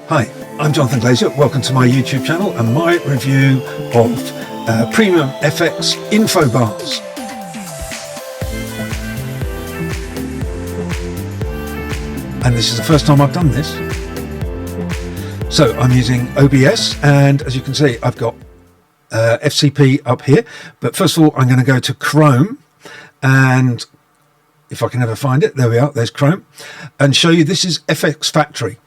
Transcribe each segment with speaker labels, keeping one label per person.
Speaker 1: Hi, I'm Jonathan Glazier. Welcome to my YouTube channel and my review of Premium FX info bars. And this is the first time I've done this. So I'm using OBS, and as you can see, I've got FCP up here. But first of all, I'm going to go to Chrome, and if I can ever find it, there we are, there's Chrome, and show you this is FXFACTORY.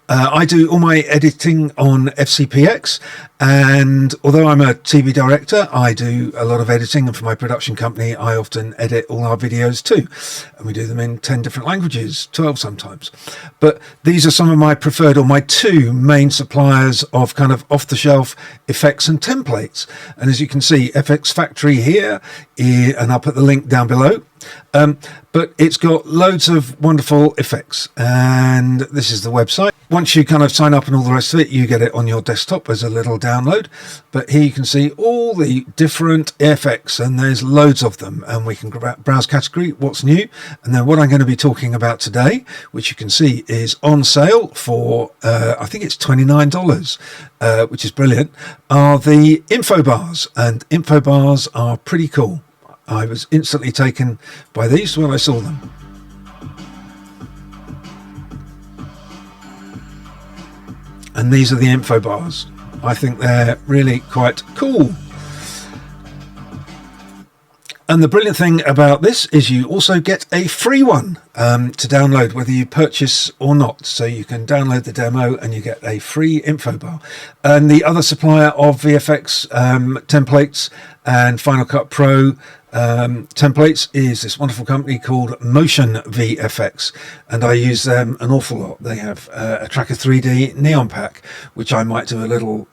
Speaker 1: I do all my editing on FCPX, and although I'm a TV director, I do a lot of editing, and for my production company I often edit all our videos too, and we do them in 10 different languages, 12 sometimes. But these are some of my preferred, or my two main suppliers of kind of off-the-shelf effects and templates. And as you can see, FXFACTORY here, and I'll put the link down below. But it's got loads of wonderful effects, and this is the website. Once you kind of sign up and all the rest of it, you get it on your desktop as a little download. But here you can see all the different effects, and there's loads of them, and we can browse category, what's new. And then what I'm going to be talking about today, which you can see is on sale for I think it's $29, which is brilliant, are the info bars. And info bars are pretty cool. I was instantly taken by these when I saw them. And these are the info bars. I think they're really quite cool. And the brilliant thing about this is you also get a free one to download, whether you purchase or not. So you can download the demo and you get a free info bar. And the other supplier of VFX templates and Final Cut Pro templates is this wonderful company called motionvfx, and I use them an awful lot. They have a Tracker 3D neon pack, which I might do a little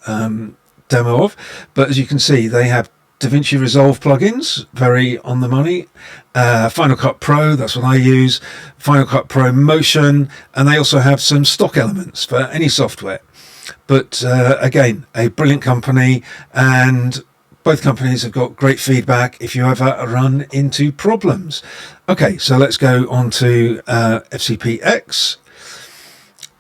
Speaker 1: demo of. But as you can see, they have DaVinci Resolve plugins, very on the money. Final Cut Pro, that's what I use. Final Cut Pro Motion, and they also have some stock elements for any software. But again, a brilliant company, and both companies have got great feedback if you ever run into problems. Okay, so let's go on to FCPX.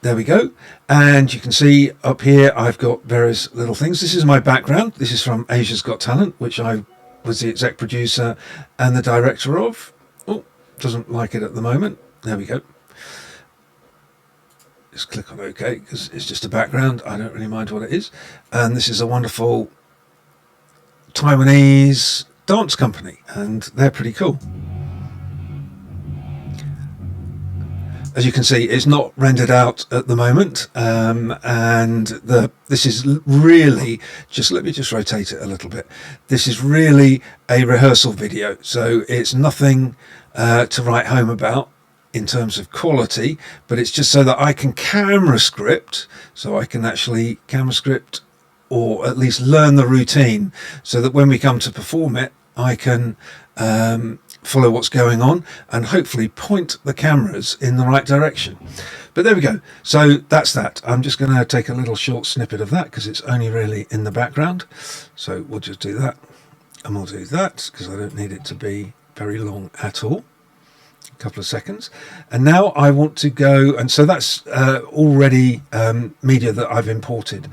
Speaker 1: There we go. And you can see up here I've got various little things. This is my background. This is from Asia's Got Talent, which I was the exec producer and the director of. Oh, doesn't like it at the moment. There we go. Just click on OK, because it's just a background. I don't really mind what it is. And this is a wonderful Taiwanese dance company, and they're pretty cool. As you can see, it's not rendered out at the moment, and this is really just, let me just rotate it a little bit. This is really a rehearsal video, so it's nothing to write home about in terms of quality, but it's just so that I can camera script, so I can actually camera script, or at least learn the routine, so that when we come to perform it, I can follow what's going on and hopefully point the cameras in the right direction. But there we go. So that's that. I'm just going to take a little short snippet of that because it's only really in the background. So we'll just do that, and we'll do that because I don't need it to be very long at all. A couple of seconds. And now I want to go, and so that's already media that I've imported.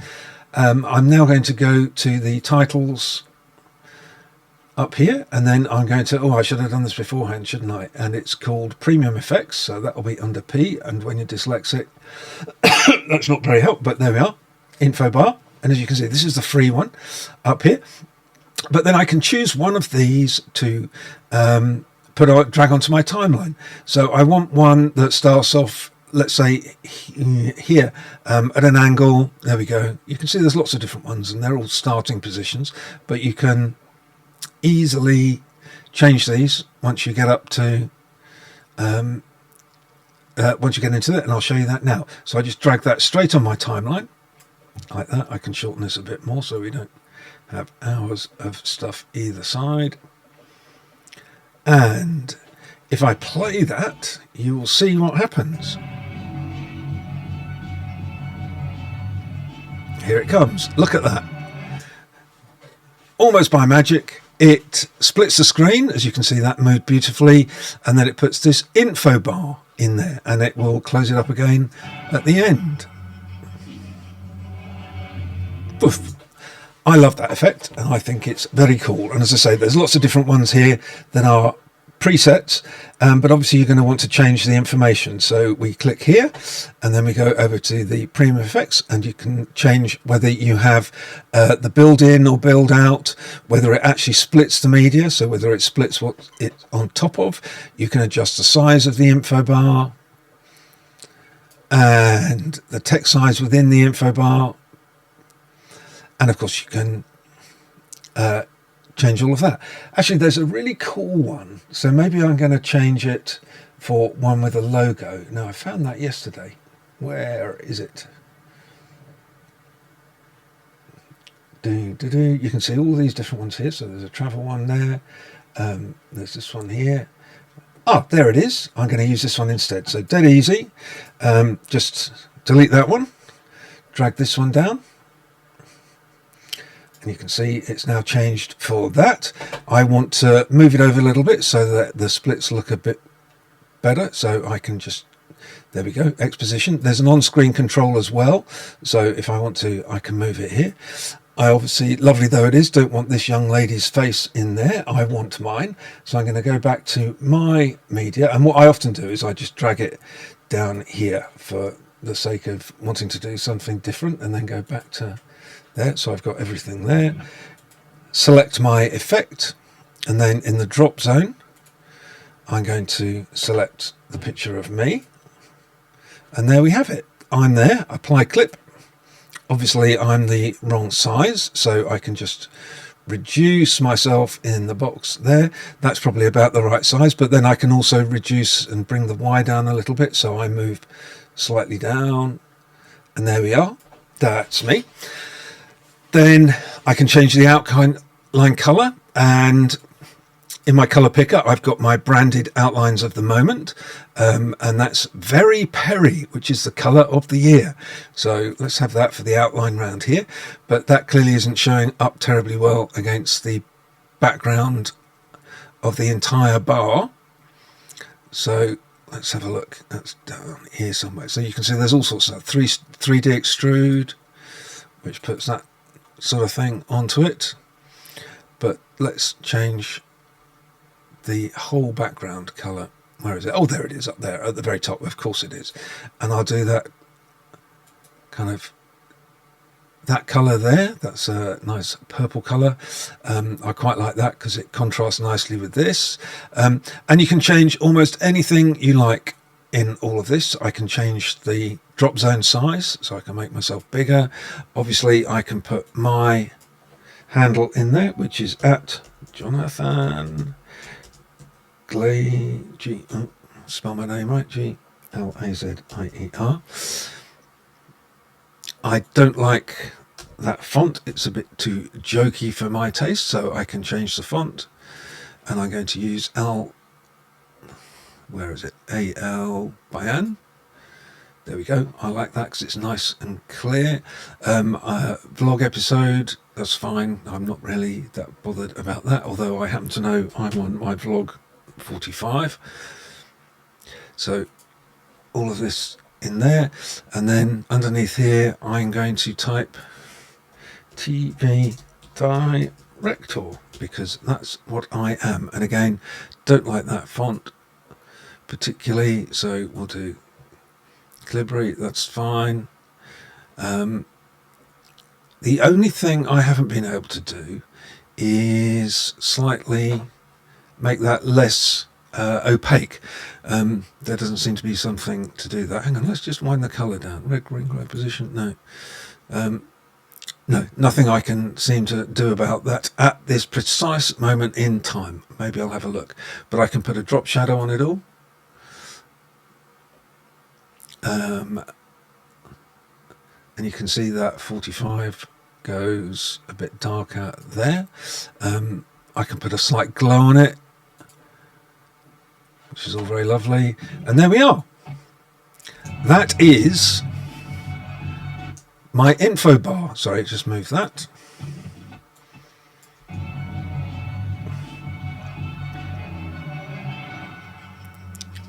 Speaker 1: I'm now going to go to the titles up here, and then I'm going to, I should have done this beforehand, shouldn't I? And it's called Premium Effects, so that will be under P, and when you're dyslexic, that's not very helpful, but there we are, info bar. And as you can see, this is the free one up here. But then I can choose one of these to drag onto my timeline. So I want one that starts off, let's say here at an angle. There we go. You can see there's lots of different ones, and they're all starting positions, but you can easily change these once you get up to once you get into it, and I'll show you that now. So I just drag that straight on my timeline like that. I can shorten this a bit more so we don't have hours of stuff either side. And if I play that, you will see what happens. Here it comes. Look at that. Almost by magic, it splits the screen, as you can see that moved beautifully, and then it puts this info bar in there, and it will close it up again at the end. Poof. I love that effect, and I think it's very cool. And as I say, there's lots of different ones here that are presets, but obviously you're going to want to change the information. So we click here, and then we go over to the premium effects, and you can change whether you have the build in or build out, whether it actually splits the media, so whether it splits what it's on top of. You can adjust the size of the info bar and the text size within the info bar. And of course, you can change all of that. Actually, there's a really cool one. So maybe I'm going to change it for one with a logo. Now, I found that yesterday. Where is it? You can see all these different ones here. So there's a travel one there. There's this one here. Oh, there it is. I'm going to use this one instead. So dead easy. Just delete that one. Drag this one down. And you can see it's now changed for that. I want to move it over a little bit so that the splits look a bit better. So I can just, there we go, X position. There's an on-screen control as well. So if I want to, I can move it here. I obviously, lovely though it is, don't want this young lady's face in there. I want mine. So I'm going to go back to my media. And what I often do is I just drag it down here for the sake of wanting to do something different, and then go back to there. So I've got everything there. Select my effect, and then in the drop zone I'm going to select the picture of me, and there we have it. I'm there. Apply clip. Obviously I'm the wrong size, so I can just reduce myself in the box there. That's probably about the right size, but then I can also reduce and bring the Y down a little bit, so I move slightly down, and there we are. That's me. Then I can change the outline color, and in my color picker I've got my branded outlines of the moment, and that's Very Perry, which is the color of the year. So let's have that for the outline round here, but that clearly isn't showing up terribly well against the background of the entire bar. So let's have a look. That's down here somewhere. So you can see there's all sorts of 3D extrude, which puts that sort of thing onto it. But let's change the whole background color. Where is it? Oh, there it is, up there at the very top. Of course it is. And I'll do that kind of that color there. That's a nice purple color. I quite like that because it contrasts nicely with this. And you can change almost anything you like in all of this. I can change the drop zone size, so I can make myself bigger. Obviously I can put my handle in there, which is at Jonathan Glazier. Spell my name right, Glazier. I don't like that font. It's a bit too jokey for my taste, so I can change the font, and I'm going to use where is it? AL Bayan. There we go. I like that because it's nice and clear. Vlog episode, that's fine. I'm not really that bothered about that, although I happen to know I'm on my vlog 45. So all of this in there, and then underneath here I'm going to type tvdirector because that's what I am. And again, don't like that font particularly, so we'll do Calibri. That's fine. The only thing I haven't been able to do is slightly make that less opaque. There doesn't seem to be something to do that. Hang on, let's just wind the color down. Red, green, grey position. No. No, nothing I can seem to do about that at this precise moment in time. Maybe I'll have a look, but I can put a drop shadow on it all. And you can see that 45 goes a bit darker there. I can put a slight glow on it, which is all very lovely. And there we are. That is my info bar. Sorry, just move that.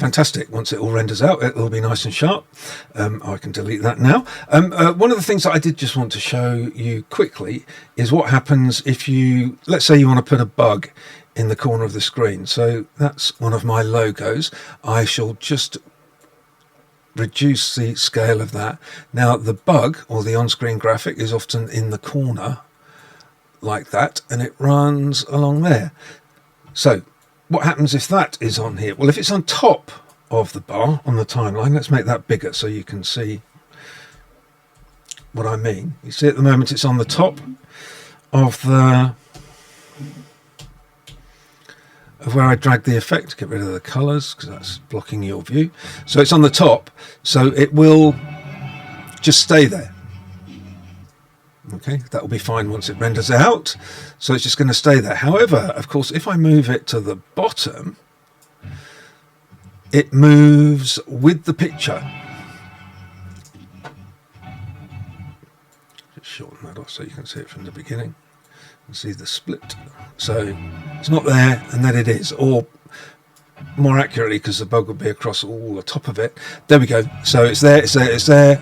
Speaker 1: fantastic. Once it all renders out, it'll be nice and sharp. I can delete that now. One of the things that I did just want to show you quickly is what happens if you, let's say you want to put a bug in the corner of the screen. So that's one of my logos. I shall just reduce the scale of that. Now the bug, or the on-screen graphic, is often in the corner like that, and it runs along there. So what happens if that is on here? Well, if it's on top of the bar on the timeline, let's make that bigger so you can see what I mean. You see at the moment it's on the top of the where I drag the effect, get rid of the colors because that's blocking your view. So it's on the top, so it will just stay there. Okay, that will be fine once it renders out. So it's just going to stay there. However, of course, if I move it to the bottom, it moves with the picture. Just shorten that off so you can see it from the beginning and see the split. So it's not there, and then it is, or more accurately, because the bug would be across all the top of it. There we go. So it's there, it's there, it's there,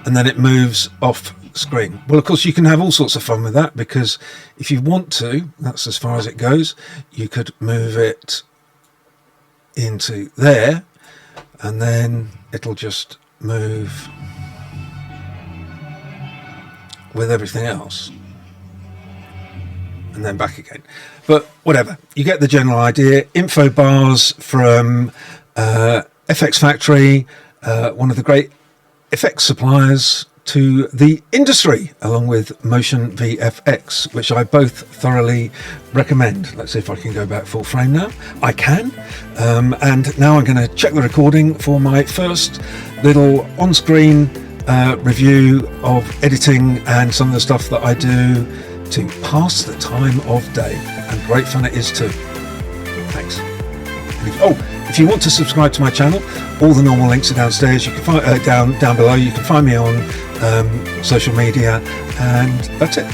Speaker 1: and then it moves off screen. Well, of course, you can have all sorts of fun with that, because if you want to, that's as far as it goes. You could move it into there, and then it'll just move with everything else, and then back again. But whatever, you get the general idea. Info bars from FXFACTORY, one of the great effects suppliers to the industry, along with motionvfx, which I both thoroughly recommend. Let's see if I can go back full frame now. I can. And now I'm going to check the recording for my first little on-screen review of editing and some of the stuff that I do to pass the time of day, and great fun it is too. Thanks. If you want to subscribe to my channel, all the normal links are downstairs. You can find down below. You can find me on social media, and that's it.